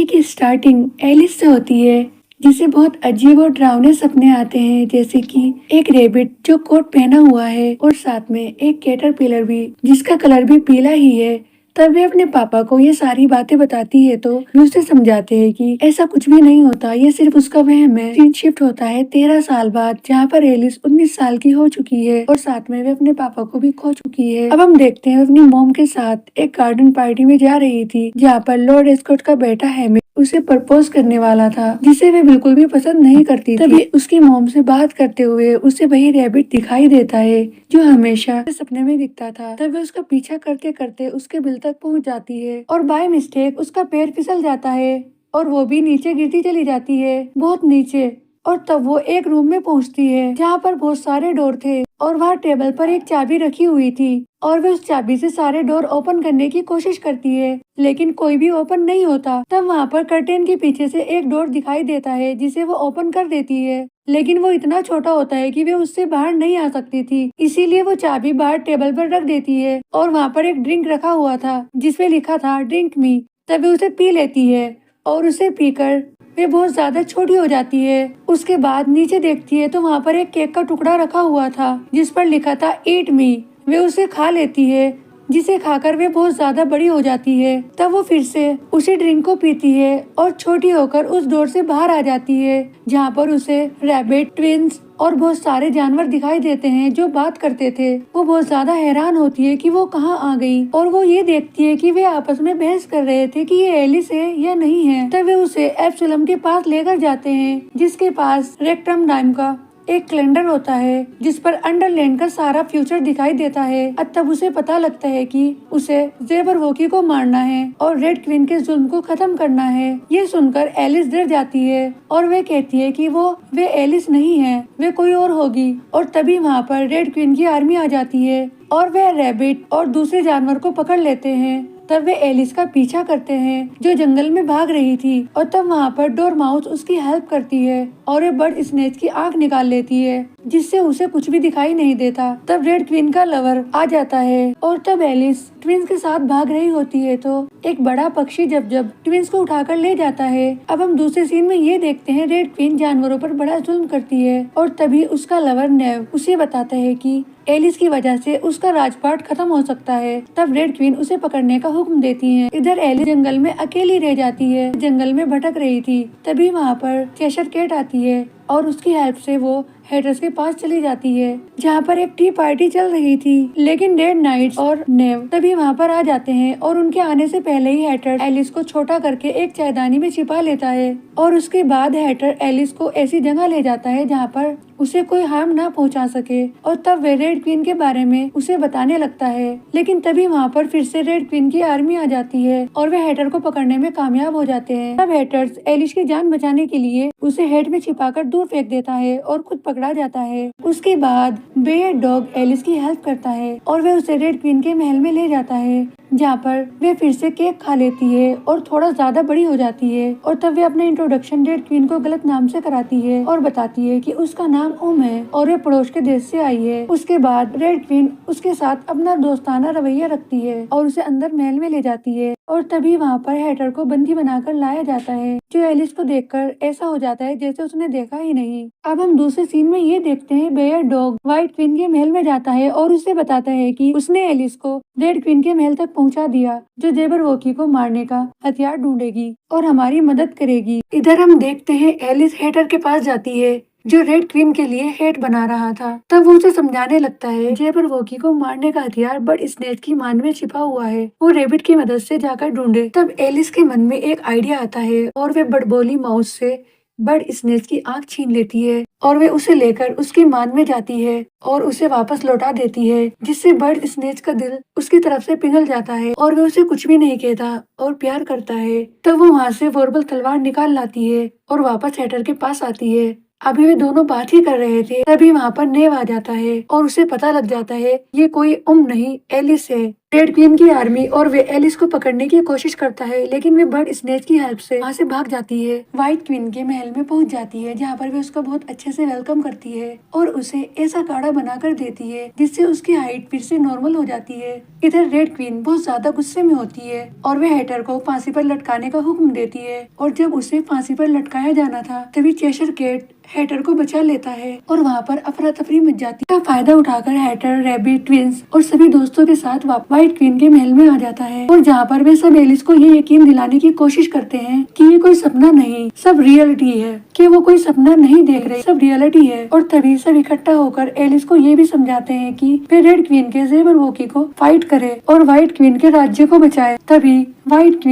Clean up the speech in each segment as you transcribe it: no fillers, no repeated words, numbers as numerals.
की starting Alice से होती है, जिसे बहुत अजीब और डरावने सपने आते हैं, जैसे कि एक रेबिट जो कोट पहना हुआ है और साथ में एक कैटरपिलर भी जिसका कलर भी पीला ही है। तब वे अपने पापा को ये सारी बातें बताती है तो वे उसे समझाते हैं कि ऐसा कुछ भी नहीं होता, ये सिर्फ उसका वहम है। सीन शिफ्ट होता है 13 साल बाद, जहाँ पर एलिस 19 साल की हो चुकी है और साथ में वे अपने पापा को भी खो चुकी है। अब हम देखते हैं अपनी मॉम के साथ एक गार्डन पार्टी में जा रही थी, जहाँ पर लॉर्ड एस्कॉट का बेटा हैमिल्टन उसे प्रपोज करने वाला था, जिसे वे बिल्कुल भी पसंद नहीं करती थी। तभी उसकी मॉम से बात करते हुए उसे वही रैबिट दिखाई देता है जो हमेशा सपने में दिखता था। तब वे उसका पीछा करते करते उसके बिल तक पहुंच जाती है और बाय मिस्टेक उसका पैर फिसल जाता है और वो भी नीचे गिरती चली जाती है, बहुत नीचे। और तब वो एक रूम में पहुंचती है जहाँ पर बहुत सारे डोर थे और वहाँ टेबल पर एक चाबी रखी हुई थी और वे उस चाबी से सारे डोर ओपन करने की कोशिश करती है, लेकिन कोई भी ओपन नहीं होता। तब वहाँ पर कर्टेन के पीछे से एक डोर दिखाई देता है जिसे वो ओपन कर देती है, लेकिन वो इतना छोटा होता है कि वे उससे बाहर नहीं आ सकती थी। इसीलिए वो चाबी बाहर टेबल पर रख देती है और वहाँ पर एक ड्रिंक रखा हुआ था जिसपे लिखा था ड्रिंक मी। तब वे उसे पी लेती है और उसे पीकर वे बहुत ज्यादा छोटी हो जाती है। उसके बाद नीचे देखती है तो वहाँ पर एक केक का टुकड़ा रखा हुआ था जिस पर लिखा था ईट मी। वे उसे खा लेती है, जिसे खाकर वे बहुत ज्यादा बड़ी हो जाती है। तब वो फिर से उसी ड्रिंक को पीती है और छोटी होकर उस डोर से बाहर आ जाती है, जहाँ पर उसे रैबिट, ट्विंस और बहुत सारे जानवर दिखाई देते हैं जो बात करते थे। वो बहुत ज्यादा हैरान होती है कि वो कहाँ आ गई और वो ये देखती है कि वे आपस में बहस कर रहे थे कि ये एलिस है या नहीं है। तब वे उसे एब्सोलम के पास लेकर जाते हैं, जिसके पास रेक्टम नाम का एक कैलेंडर होता है जिस पर अंडरलैंड का सारा फ्यूचर दिखाई देता है। तब उसे पता लगता है कि उसे ज़ेबरवोकी को मारना है और रेड क्वीन के जुल्म को खत्म करना है। ये सुनकर एलिस डर जाती है और वे कहती है कि वे एलिस नहीं है, वे कोई और होगी। और तभी वहाँ पर रेड क्वीन की आर्मी आ जाती है और वे रैबिट और दूसरे जानवर को पकड़ लेते हैं। तब वे एलिस का पीछा करते हैं जो जंगल में भाग रही थी और तब वहाँ पर डोरमाउस उसकी हेल्प करती है और वे बर्ड स्नेच की आंख निकाल लेती है, जिससे उसे कुछ भी दिखाई नहीं देता। तब रेड क्वीन का लवर आ जाता है और तब एलिस ट्विंस के साथ भाग रही होती है तो एक बड़ा पक्षी जब ट्विंस को उठाकर ले जाता है। अब हम दूसरे सीन में ये देखते हैं रेड क्वीन जानवरों पर बड़ा जुल्म करती है और तभी उसका लवर नेव उसे बताता है कि एलिस की वजह से उसका राजपाट खत्म हो सकता है। तब रेड क्वीन उसे पकड़ने का हुक्म देती है। इधर एलिस जंगल में अकेली रह जाती है, जंगल में भटक रही थी। तभी वहाँ पर चेशर कैट आती है और उसकी हेल्प से वो हेटर्स के पास चली जाती है, जहाँ पर एक टी पार्टी चल रही थी। लेकिन रेड नाइट्स और नेव तभी वहाँ पर आ जाते हैं और उनके आने से पहले ही हैटर एलिस को छोटा करके एक चायदानी में छिपा लेता है और उसके बाद हैटर एलिस को ऐसी जगह ले जाता है जहाँ पर उसे कोई हार्म ना पहुंचा सके और तब वे रेड क्वीन के बारे में उसे बताने लगता है। लेकिन तभी वहाँ पर फिर से रेड क्वीन की आर्मी आ जाती है और वे हैटर को पकड़ने में कामयाब हो जाते हैं। तब हैटर्स एलिस की जान बचाने के लिए उसे हेड में छिपाकर दूर फेंक देता है और खुद पकड़ा जाता है। उसके बाद बेयर डॉग एलिस की हेल्प करता है और वे उसे रेड क्वीन के महल में ले जाता है, जहाँ पर वे फिर से केक खा लेती है और थोड़ा ज्यादा बड़ी हो जाती है। और तब वे अपना इंट्रोडक्शन रेड क्वीन को गलत नाम से कराती है और बताती है कि उसका नाम ओम है और वे पड़ोस के देश से आई है। उसके बाद रेड क्वीन उसके साथ अपना दोस्ताना रवैया रखती है और उसे अंदर महल में ले जाती है और तभी वहाँ पर हैटर को बंदी बनाकर लाया जाता है, जो एलिस को देखकर ऐसा हो जाता है जैसे उसने देखा ही नहीं। अब हम दूसरे सीन में ये देखते हैं बेयर डॉग व्हाइट क्वीन के महल में जाता है और उसे बताता है कि उसने एलिस को रेड क्वीन के महल तक पहुंचा दिया, जो ज़ेबरवोकी को मारने का हथियार ढूंढेगी और हमारी मदद करेगी। इधर हम देखते हैं एलिस हैटर के पास जाती है जो रेड क्वीन के लिए हेट बना रहा था। तब वो उसे समझाने लगता है ज़ेबरवोकी को मारने का हथियार बर्ड स्नेच की मान में छिपा हुआ है, वो रेबिट की मदद से जाकर ढूंढे। तब एलिस के मन में एक आइडिया आता है और वे बड़बोली माउस से बर्ड स्नेच की आंख छीन लेती है और वे उसे लेकर उसकी मान में जाती है और उसे वापस लौटा देती है, जिससे बर्ड स्नेच का दिल उसकी तरफ से पिघल जाता है और वे उसे कुछ भी नहीं कहता और प्यार करता है। तब वो वहाँ से वोरबल तलवार निकाल लाती है और वापस हैटर के पास आती है। अभी वे दोनों बात ही कर रहे थे, तभी वहाँ पर नेव आ जाता है और उसे पता लग जाता है ये कोई नहीं एलिस है। रेड क्वीन की आर्मी और वे एलिस को पकड़ने की कोशिश करता है, लेकिन वे बर्ड स्नेच की हेल्प से वहाँ से भाग जाती है। व्हाइट क्वीन के महल में पहुँच जाती है, जहाँ पर वे उसका बहुत अच्छे से वेलकम करती है और उसे ऐसा काढ़ा बनाकर देती है जिससे उसकी हाइट फिर से नॉर्मल हो जाती है। इधर रेड क्वीन बहुत ज्यादा गुस्से में होती है और वे हैटर को फांसी पर लटकाने का हुक्म देती है, और जब उसे फांसी पर लटकाया जाना था तभी चेशर कैट हैटर को बचा लेता है और वहाँ पर अफरा तफरी मच जाती है। फायदा उठाकर हैटर, रैबिट, ट्विंस और सभी दोस्तों के साथ व्हाइट क्वीन के महल में आ जाता है, और जहाँ पर वे सब एलिस को ये यकीन दिलाने की कोशिश करते हैं कि ये कोई सपना नहीं, सब रियलिटी है, कि वो कोई सपना नहीं देख रहे, सब रियलिटी है। और तभी सब इकट्ठा होकर एलिस को ये भी समझाते हैं कि वे रेड क्वीन के ज़ेबरवोकी को फाइट करे और व्हाइट क्वीन के राज्य को बचाए। तभी व्हाइट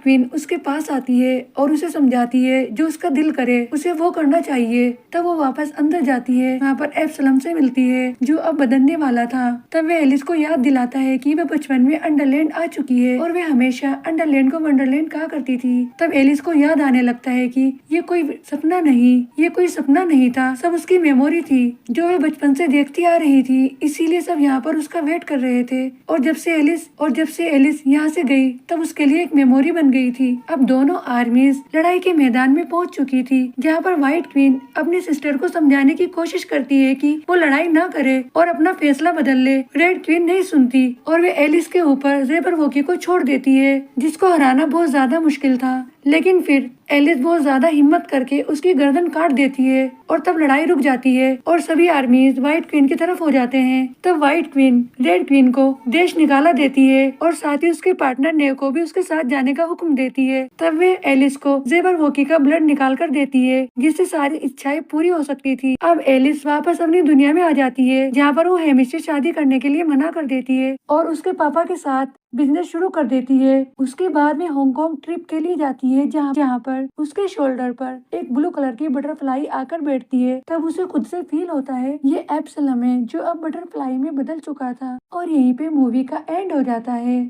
क्वीन उसके पास आती है और उसे समझाती है जो उसका दिल करे उसे वो करना चाहिए। तब वो वापस अंदर जाती है, वहाँ पर एब्सलम से मिलती है जो अब बदलने वाला था। तब वे एलिस को याद दिलाता है कि वह बचपन में अंडरलैंड आ चुकी है और वे हमेशा अंडरलैंड को वंडरलैंड कहा करती थी। तब एलिस को याद आने लगता है कि ये कोई सपना नहीं था, सब उसकी मेमोरी थी जो वे बचपन से देखती आ रही थी, इसीलिए सब यहाँ पर उसका वेट कर रहे थे। और जब से एलिस यहाँ से गई तब उसके लिए एक मेमोरी बन गई थी। अब दोनों आर्मीज लड़ाई के मैदान में पहुंच चुकी थी, जहाँ पर व्हाइट क्वीन अपनी सिस्टर को समझाने की कोशिश करती है कि वो लड़ाई ना करे और अपना फैसला बदल ले। रेड क्वीन नहीं सुनती और वे एलिस के ऊपर ज़ेबरवोकी को छोड़ देती है, जिसको हराना बहुत ज्यादा मुश्किल था। लेकिन फिर एलिस बहुत ज्यादा हिम्मत करके उसकी गर्दन काट देती है और तब लड़ाई रुक जाती है और सभी आर्मीज व्हाइट क्वीन की तरफ हो जाते हैं। तब व्हाइट क्वीन रेड क्वीन को देश निकाला देती है और साथ ही उसके पार्टनर ने को भी उसके साथ जाने का हुक्म देती है। तब वे एलिस को ज़ेबरवोकी का ब्लड निकाल कर देती है, जिससे सारी इच्छाएं पूरी हो सकती थी। अब एलिस वापस अपनी दुनिया में आ जाती है, जहाँ पर वो हेमिस से शादी करने के लिए मना कर देती है और उसके पापा के साथ बिजनेस शुरू कर देती है। उसके बाद में हांगकांग ट्रिप के लिए जाती है, जहाँ पर उसके शोल्डर पर एक ब्लू कलर की बटरफ्लाई आकर बैठती है। तब उसे खुद से फील होता है ये एब्सलम है जो अब बटरफ्लाई में बदल चुका था। और यहीं पे मूवी का एंड हो जाता है।